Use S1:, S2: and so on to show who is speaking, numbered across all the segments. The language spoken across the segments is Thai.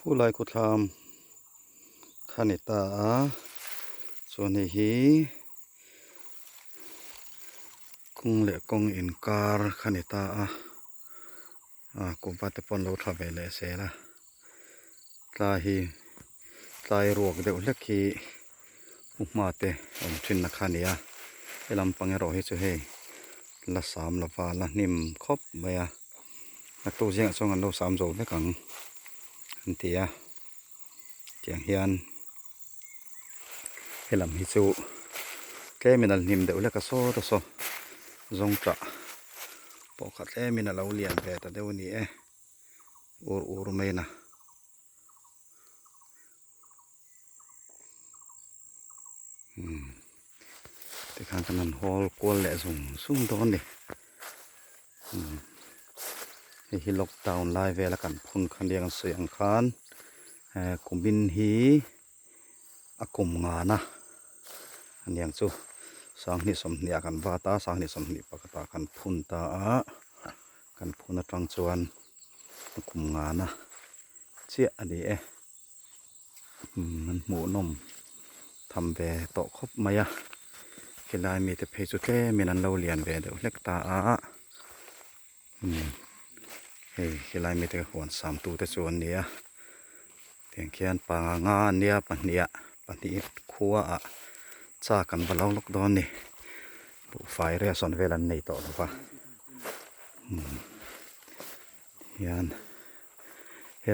S1: คู่ลายคุทามคานิตาส่วนนี้กุ้งเล็กกุ้งอินการคานิตากุมปัตตปนเราทำไปเลยเสียละตายรวกเดี๋ยวเล็กขี้อุมาเตอมชินนักขันยาเอลำปังรอให้ช่วยละสามละฟ้าละนิ่มครบไปนักตู้เสียงส่งกันเราสามโจไม่กังอันเตียเจียงเฮียนเอลำฮิจูแค่มีนัลนิ่มเดี๋ยวเล็กก็โซ่ตัวโซ่จงจะปกติมีนัลเราเลียนแบบแต่เดี๋ยวนี้อูร์ไม่นะแต่ข้างกันนั้นฮอลกวนแหละสุ่มตอนนี้ที่ล็อกดาวน์ไลฟ์เวลากันพุ่นคันเดียงเสียงคานกุมบินฮีกุมงานะอันยังจู่สังนิสมเนียกันวาตาสังนิสมนิปกตากันพุ่นตากันพุ่นตรังจวนกุมงานะเชี่ยอันนี้มันหมูนมทำเวโตครบไหมเวลามีแต่เพจจุดแค่มีนั้นเราเรียนเวเดี๋ยวเล็กตาเวลามีแต่หัวสามตัวแต่ส่วนเนี้ยเพียงแค่ปางาเนี้ยปันเนี้ยปันนี้คัวจากกันบนเราล็อกดอนนี่บุไฟเรียสอนเวลาในต่อหรือเปล่ายันเฮ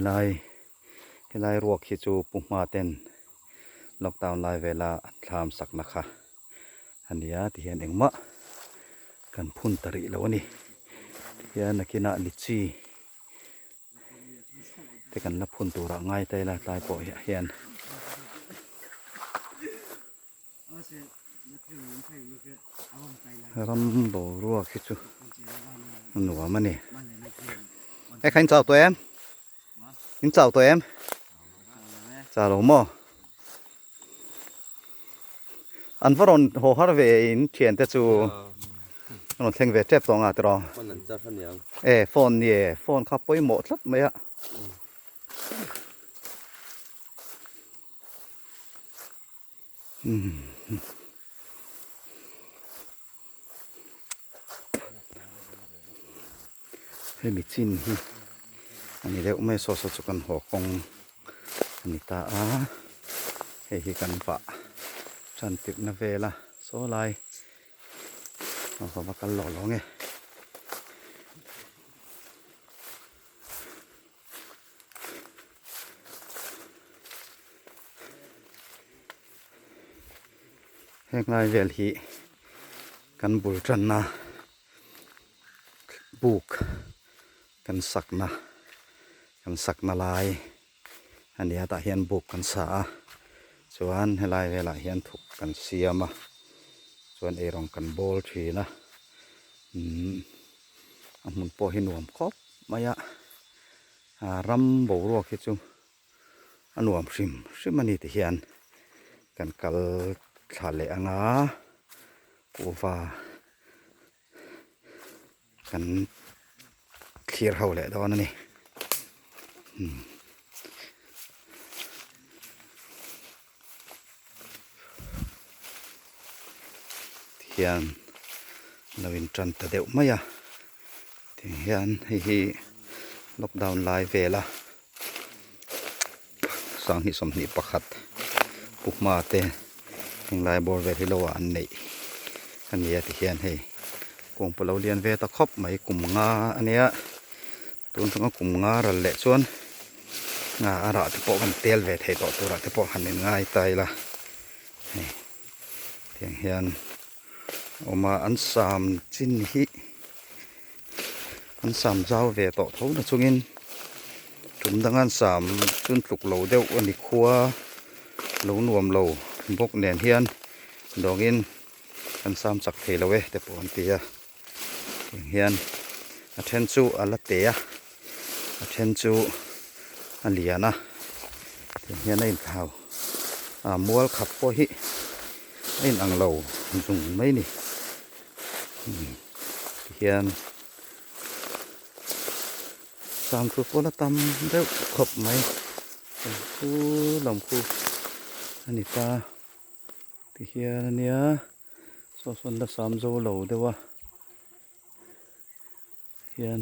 S1: ลัยรวกขิจูปุมาเต้นล็อกดาวน์ไลน์เวลาทำสักนะคะอันนี้ที่เห็นเองมะกันพุ่นตริแล้วนี่ยันนักกินลิจีแต่กันละพุ่นตัวง่ายใจละตายปล่อยเห็นรำโบรัวคิดจูหนูมันนี่ไอ้ใครเจ้าตัวเอ็มยิงเจ้าตัวเอ็มเจ้าหลงมั้งอันฝรั่งหัวฮาร์เวย์เขียนแต่จูนนเทงเวทเจ็บตรงตรอฟอนเนี่ยฟอนขับไปหมดสักไหมให้มีจินอันนี้เดี๋ยวไม่สดจุกันหัวกงอันนี้ตาให้กันฝาฉันติดนาเวล่ะโซไลเอาขอมากันหล่อไงแห้งลายเวลฮีกันบุลจันนะบุกกันสักนะลายอันนี้ตาเฮียนบุกกันสาส่วนให้ลายเวลาเฮียนถูกกันเสียมาส่วนรองกันโบลทีนะมันพอให้หน่วมครบมายะรำโบรัวคิดจูหน่วมซิมมันนี่ที่เฮียนกันกัลทะเลกูว่ากันเคลียร์เขาแหละตอนนี้เทียนนวินจันทร์เดียวไหมเทียนให้ล็อกดาวน์ไลฟ์เวลาสังหิสมนิประคัดปุกมาเตยังไลฟ์บอลเวทีโลอันนี้ที่เทียนให้กลุ่มเราเรียนเวตะครบไหมกลุ่มงาอันนี้ตัวทั้งกลุ่มงาระเละส่วนงาอะไรที่พอกันเตียลเวทให้ต่อตัวที่พอหันง่ายใจละเทียงเฮียนออกมาอันสามจินฮิอันสามเจ้าเวต่อทุกนะช่วงนี้จุ่มดังอันสามจนปลุกเหลาเดียวอันนี้คัวเหลานวมเหลาพวกแหนเฮียนดอกอินอันสามสักเทละเวแต่ปอนเตียเฮียนอันเทนจูอันละเตียอันเทนจูอันเหลียนะเฮียนในข่าวมัวขับพอฮิไอ้อังเหลาสุ่งไม่นี่เฮียนสามทุกคนละตำเร็วขบไหม คูลำคูอันนี้ตาที่เฮียเนี่ยส่วนละ3โลเหลาเด้อวะเฮียน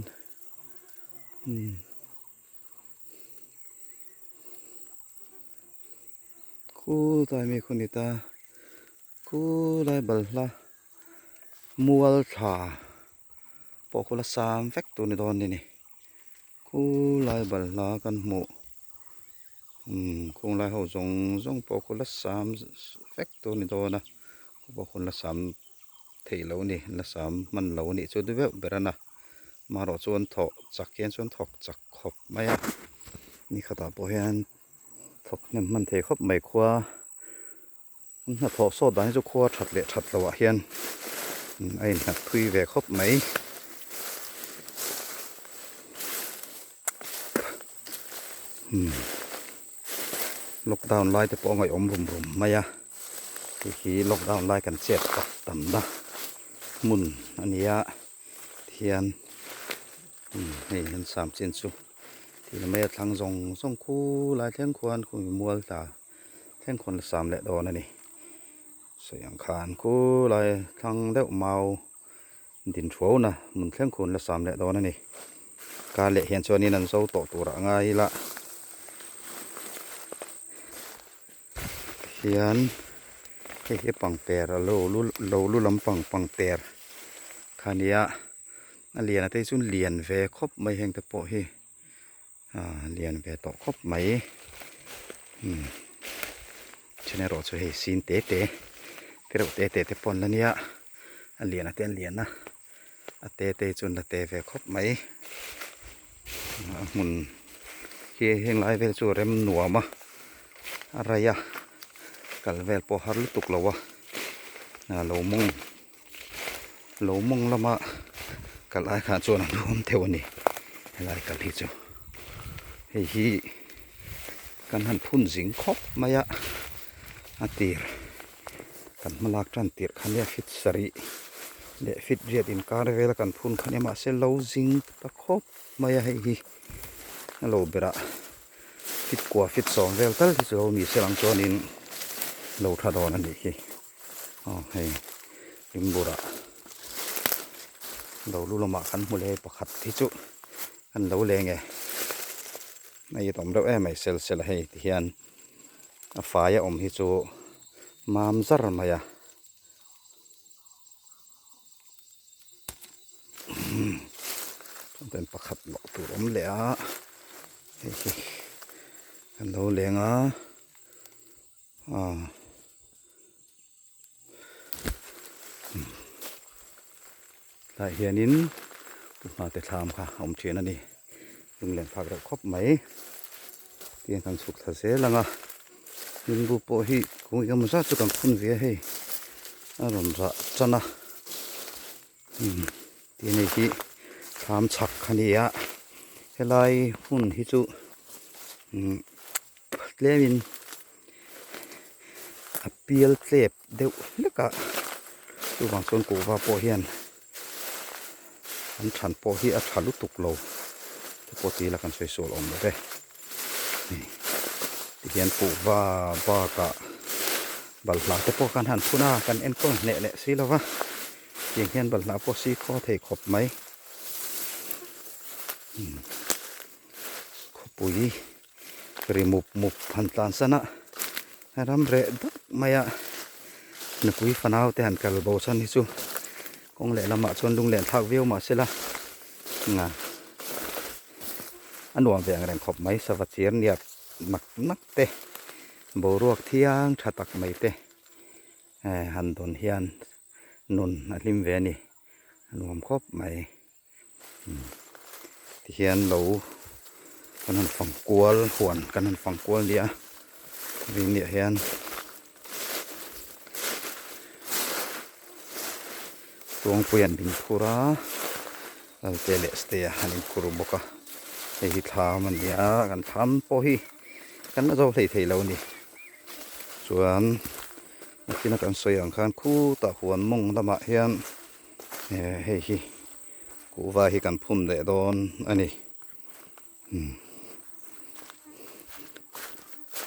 S1: คูตายมีคนนี้ตาคูได้บัลละมัวลชาปอกคนละ3แฟกตัวในตอนนี้นี่คูไล่บัลละกันหมูคงไล่เขาส่งปอกคนละ3แฟกตัวในตอนนะปอกคนละ3เทเหลานี่ละ3มันเหลานี่ส่วนด้วยเบรนะมารอส่วนถอกจักเขียนส่วนถอกจักขบไม่อะนี่ขตาปอเฮียนถอกเนี่ยมันเทขบไม่คว้าถ้าถอกโซดได้จะคว้าชัดเละชัดละวะเฮียนไอ้หนักทุยแหวกขบไหมล็อกดาวน์ไล่แต่ปอไงอมรุมไม่อะที่ล็อกดาวน์ไล่กันเจ็บตับต่ำนะมุนอันนี้เทียนนี่มัน3 เซนสูที่เราไม่ทางส่งคู่ลายแท่งควรคู่มัวตาแท่งคนละ3แหละดอนั่นนี่เสียงขานคู่ลายทางเดาเมาดินโฉวนะมันแท่งคนละ3แหละดอนั่นนี่การเละเห็นส่วนนี้นั่นเศร้าต่อตัวง่ายละเขียนให้ปังเตรโลลำปังเตรคานี้เรียนแต่ส่วนเรียนเวครบไม่แห่งตะโปะเฮเรียนเวต่อครบไหมฉันรอช่วยสินเตะเราเตะปนแล้วเนี่ยเรียนเรียนนะเตะจนเตะเวครบไหมมุนเฮงไล่เวจูเร็มหนัวมาอะไรกัลเวลพอฮารุตุกแล้ววะโลมงแล้วมากัลไอขาจวนรวมเทวนี่ไล่กัลที่จูเฮีกันหันพุ่นสิงคบมายะตีร์กันมาลากจันตีร์ขันเนียฟิตสรีเดฟิตเรียดินการเวลกันพุ่นขันเนียมาเซลล์สิงตะคบมายะฮีโลเบระฟิตกว่าฟิต2เวลตัลที่เรามีเสลังจวนินโลทัดอนั่นดีฮีให้ลิมบุระเราลูลมาขันมุเลปขัดที่จุขันเราเลงไงไม่ต้องเราไม่เซลให้ที่ยันฟ้าอมที่จุมามซร์มายะเป็นปขัดหลอกตัวอมเลยขันเราเลงแต่เฮียนินตุมาแต่ทำค่ะอมเชียนนี่ลุงเล่นพักเราครบไหมเตียงกันสุกทะเสลังยินบุปผีคงยังไม่ทราบจุดกันพุ่นเวียให้อารมณ์จะนะเตียงนี้ที่ทำฉักขันนี้เฮลัยพุ่นที่จุเลี้ยมินเปียลเจ็บเดี๋ยวเล็กตัวบางส่วนกูว่าปอเฮียนอันฉันปอฮีอัดฉันลุตุกโลปกติแล้วกันสวยๆอมเลยที่เฮียนปูว่ากะบัลลาแต่พอกันหันพูน่ากันเอ็นก้นเนะสิแล้ววะยังเฮียนบัลลาพอซีข้อเทขบไหมขบปุ๋ยกรีมุบพันตานสนะรำเร็ดไม่อะนึกวิฟนาวแต่หันกระโบชันที่ซูคงเละละมาชวนลุงเล่นทักวิวมาเสียละงาอันวางแรงแรงขบไหมสวัสดิ์เสียนเนี่ยนักเตะโบรวกเที่ยงชาตักไม่เตะหันตนเฮียนนุนริมเวนี่รวมครบไหมเฮียนเหลากันหันฝั่งกัวหวนกันหันฝั่งกัวเดียวิ่งเนี่ยเฮียนตัวเปลี่ยนดินทุระเจเลสเตียหันกรุบกะไอ้ที่ทำมันเนี่ยกันทำพอฮีกันน่าจะเทแล้วนี่ส่วนที่นักการสวยอย่างคันคู่ตะหวนมงตะมาเฮียนเฮ้ยกูว่าให้กันพุ่นเลยโดนอันนี้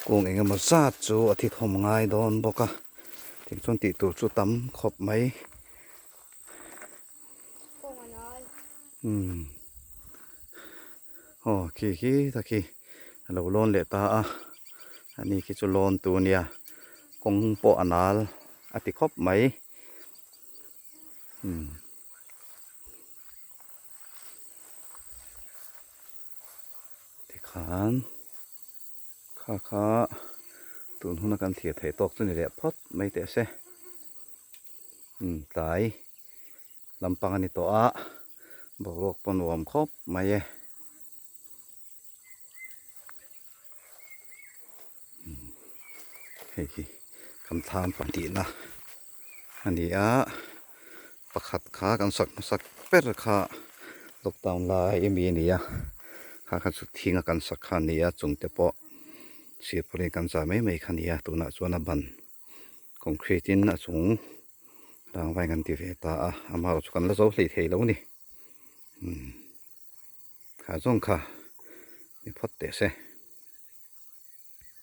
S1: กุ้งเองก็มาซาดจูอาทิตย์หอมง่ายโดนบอกอะถึงช่วงตีตัวจูตั้มขบไหมโอ้ขี้ตะขี้เราโลนเลตาอ่ะอันนี้คือจุโลนตัวเนี่ยกงโปอนาลอาทิตย์ขบไหมที่ขานข้าตุนหุ่นกันเถียไถตกตัวนี้แหละพดไม่เตะเสตายลำปังอันนี้ตัวอ่ะบอกโลกปนวมครบไม่เย่เฮ้ยคำถามปันดีนะอันนี้อ่ะประคัดขากันสักเป็ดขาตกตามลายมีนี่อ่ะขากันสุดทิ้งกันสักขานี้อ่ะจงแต่ปะเสียบริการจ่ายไม่คันนี้ตัวน่ะส่วนบันคอนกรีตินน่ะสูงรางไว้กันที่เวตาอามาสุกันแล้วเราหลีเทแล้วนี่ขาส่งขาไม่พอดเตะเส